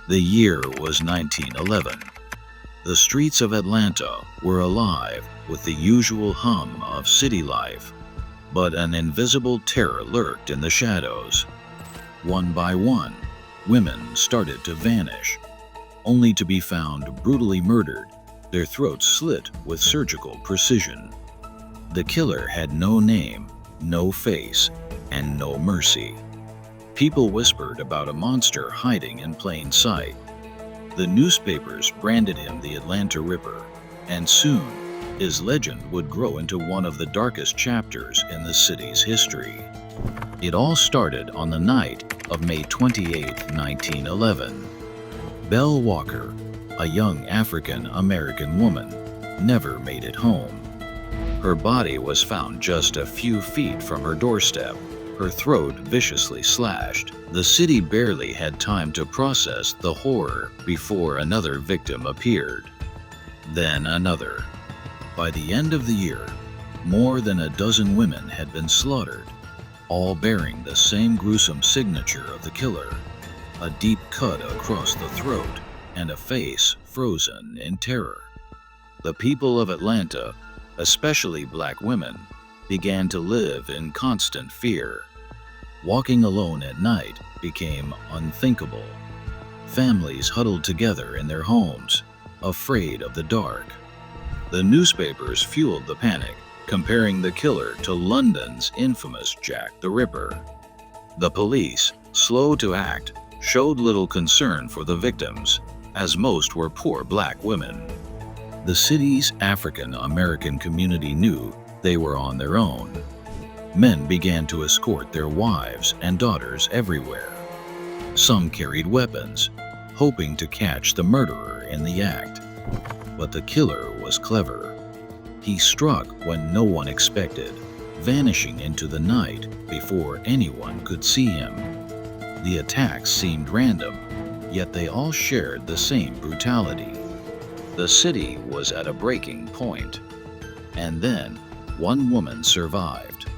The year was 1911. The streets of Atlanta were alive with the usual hum of city life, but an invisible terror lurked in the shadows. One by one, women started to vanish, only to be found brutally murdered, their throats slit with surgical precision. The killer had no name, no face, and no mercy. People whispered about a monster hiding in plain sight. The newspapers branded him the Atlanta Ripper, and soon his legend would grow into one of the darkest chapters in the city's history. It all started on the night of May 28, 1911. Belle Walker, a young African-American woman, never made it home. Her body was found just a few feet from her doorstep, her throat viciously slashed. The city barely had time to process the horror before another victim appeared. Then another. By the end of the year, more than a dozen women had been slaughtered, all bearing the same gruesome signature of the killer, a deep cut across the throat and a face frozen in terror. The people of Atlanta, especially black women, began to live in constant fear. Walking alone at night became unthinkable. Families huddled together in their homes, afraid of the dark. The newspapers fueled the panic, comparing the killer to London's infamous Jack the Ripper. The police, slow to act, showed little concern for the victims, as most were poor black women. The city's African-American community knew they were on their own. Men began to escort their wives and daughters everywhere. Some carried weapons, hoping to catch the murderer in the act. But the killer was clever. He struck when no one expected, vanishing into the night before anyone could see him. The attacks seemed random, yet they all shared the same brutality. The city was at a breaking point. And then, one woman survived.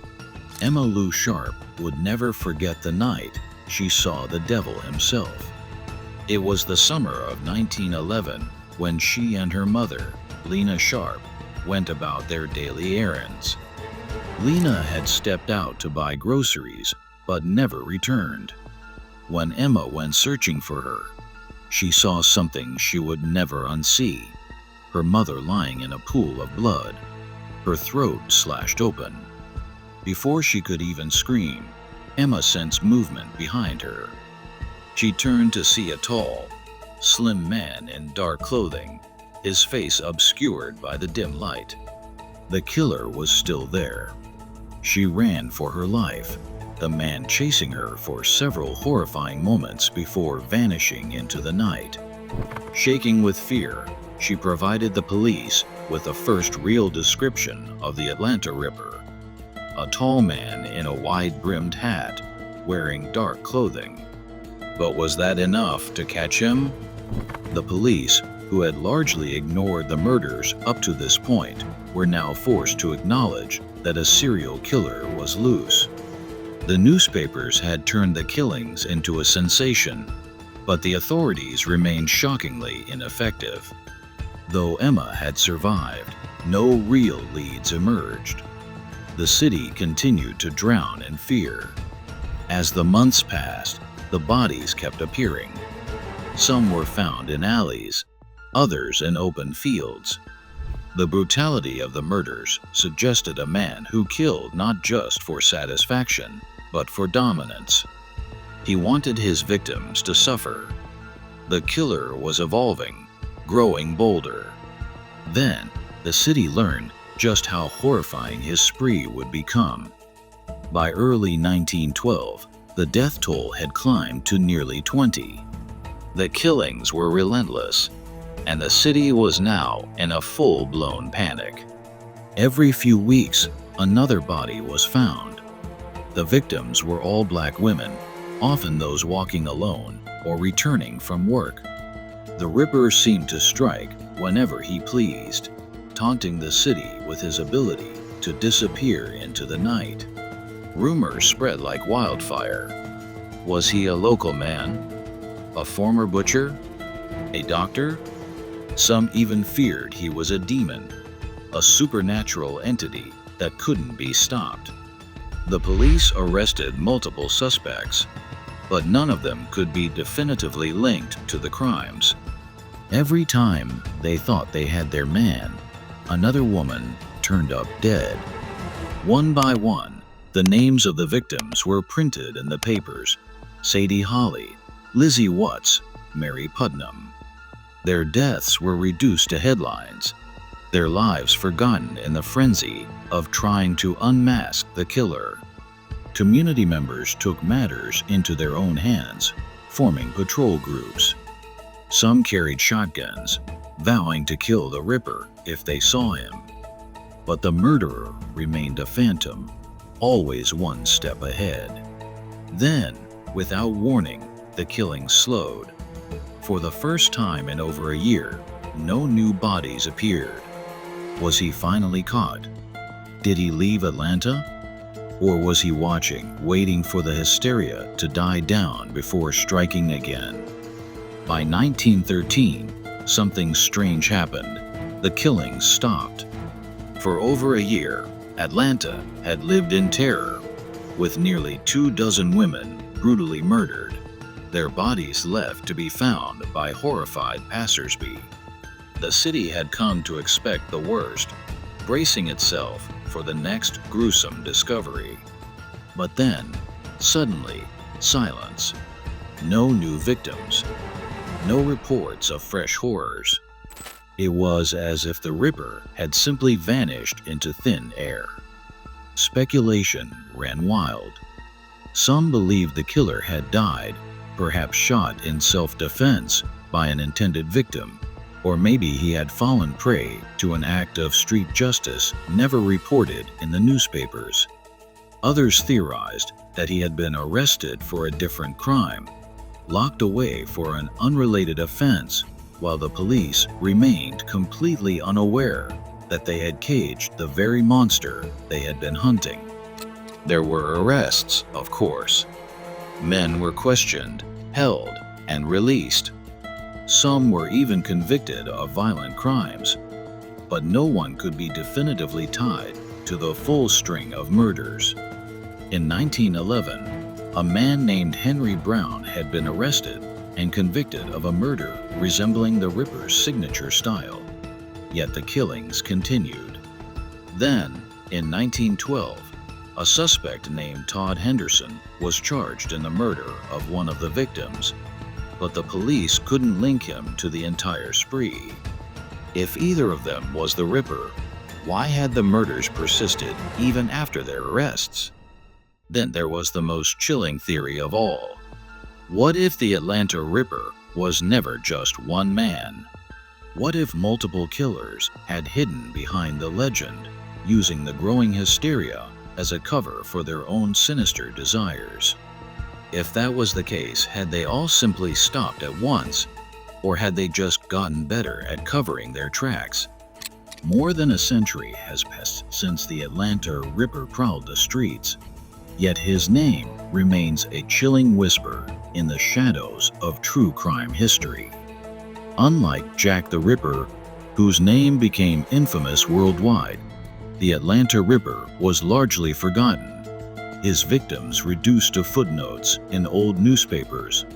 Emma Lou Sharp would never forget the night she saw the devil himself. It was the summer of 1911 when she and her mother, Lena Sharp, went about their daily errands. Lena had stepped out to buy groceries, but never returned. When Emma went searching for her, she saw something she would never unsee. Her mother lying in a pool of blood, her throat slashed open. Before she could even scream, Emma sensed movement behind her. She turned to see a tall, slim man in dark clothing, his face obscured by the dim light. The killer was still there. She ran for her life, the man chasing her for several horrifying moments before vanishing into the night. Shaking with fear, she provided the police with a first real description of the Atlanta Ripper. A tall man in a wide-brimmed hat, wearing dark clothing. But was that enough to catch him? The police, who had largely ignored the murders up to this point, were now forced to acknowledge that a serial killer was loose. The newspapers had turned the killings into a sensation, but the authorities remained shockingly ineffective. Though Emma had survived, no real leads emerged. The city continued to drown in fear. As the months passed, the bodies kept appearing. Some were found in alleys, others in open fields. The brutality of the murders suggested a man who killed not just for satisfaction, but for dominance. He wanted his victims to suffer. The killer was evolving, growing bolder. Then, the city learned just how horrifying his spree would become. By early 1912, the death toll had climbed to nearly 20. The killings were relentless, and the city was now in a full-blown panic. Every few weeks, another body was found. The victims were all black women, often those walking alone or returning from work. The Ripper seemed to strike whenever he pleased, taunting the city with his ability to disappear into the night. Rumors spread like wildfire. Was he a local man? A former butcher? A doctor? Some even feared he was a demon, a supernatural entity that couldn't be stopped. The police arrested multiple suspects, but none of them could be definitively linked to the crimes. Every time they thought they had their man, another woman turned up dead. One by one, the names of the victims were printed in the papers: Sadie Holly, Lizzie Watts, Mary Putnam. Their deaths were reduced to headlines, their lives forgotten in the frenzy of trying to unmask the killer. Community members took matters into their own hands, forming patrol groups. Some carried shotguns, vowing to kill the Ripper if they saw him. But the murderer remained a phantom, always one step ahead. Then, without warning, the killing slowed. For the first time in over a year, no new bodies appeared. Was he finally caught? Did he leave Atlanta? Or was he watching, waiting for the hysteria to die down before striking again? By 1913, something strange happened. The killings stopped. For over a year, Atlanta had lived in terror, with nearly 24 women brutally murdered, their bodies left to be found by horrified passersby. The city had come to expect the worst, bracing itself for the next gruesome discovery. But then, suddenly, silence. No new victims. No reports of fresh horrors. It was as if the Ripper had simply vanished into thin air. Speculation ran wild. Some believed the killer had died, perhaps shot in self-defense by an intended victim, or maybe he had fallen prey to an act of street justice never reported in the newspapers. Others theorized that he had been arrested for a different crime, locked away for an unrelated offense, while the police remained completely unaware that they had caged the very monster they had been hunting. There were arrests, of course. Men were questioned, held, and released. Some were even convicted of violent crimes, but no one could be definitively tied to the full string of murders. In 1911, a man named Henry Brown had been arrested and convicted of a murder resembling the Ripper's signature style. Yet the killings continued. Then, in 1912, a suspect named Todd Henderson was charged in the murder of one of the victims, but the police couldn't link him to the entire spree. If either of them was the Ripper, why had the murders persisted even after their arrests? Then there was the most chilling theory of all. What if the Atlanta Ripper was never just one man? What if multiple killers had hidden behind the legend, using the growing hysteria as a cover for their own sinister desires? If that was the case, had they all simply stopped at once, or had they just gotten better at covering their tracks? More than a century has passed since the Atlanta Ripper prowled the streets, yet his name remains a chilling whisper in the shadows of true crime history. Unlike Jack the Ripper, whose name became infamous worldwide, the Atlanta Ripper was largely forgotten, his victims reduced to footnotes in old newspapers,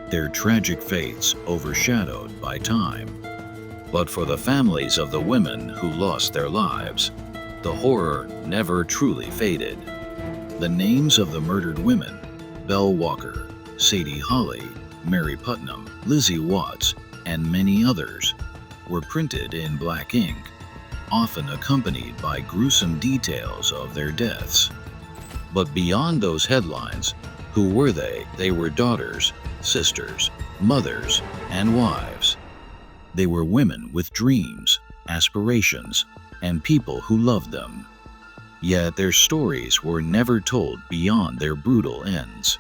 their tragic fates overshadowed by time. But for the families of the women who lost their lives, the horror never truly faded. The names of the murdered women, Belle Walker, Sadie Holly, Mary Putnam, Lizzie Watts, and many others, were printed in black ink, often accompanied by gruesome details of their deaths. But beyond those headlines, who were they? They were daughters, sisters, mothers, and wives. They were women with dreams, aspirations, and people who loved them. Yet their stories were never told beyond their brutal ends.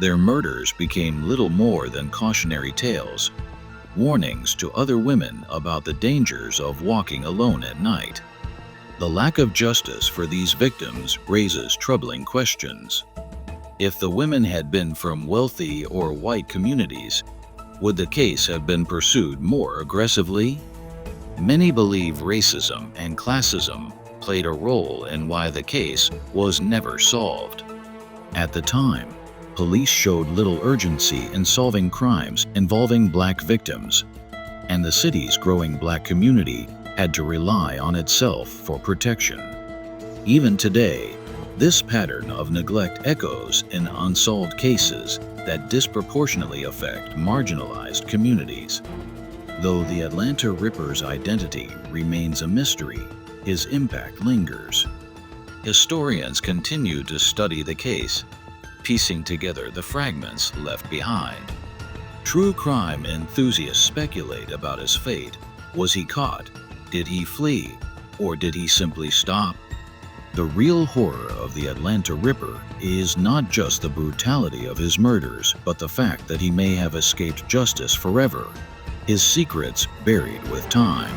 Their murders became little more than cautionary tales, warnings to other women about the dangers of walking alone at night. The lack of justice for these victims raises troubling questions. If the women had been from wealthy or white communities, Would the case have been pursued more aggressively? Many believe racism and classism played a role in why the case was never solved. At the time, police showed little urgency in solving crimes involving black victims, and the city's growing black community had to rely on itself for protection. Even today, this pattern of neglect echoes in unsolved cases that disproportionately affect marginalized communities. Though the Atlanta Ripper's identity remains a mystery, his impact lingers. Historians continue to study the case, piecing together the fragments left behind. True crime enthusiasts speculate about his fate. Was he caught? Did he flee? Or did he simply stop? The real horror of the Atlanta Ripper is not just the brutality of his murders, but the fact that he may have escaped justice forever, his secrets buried with time.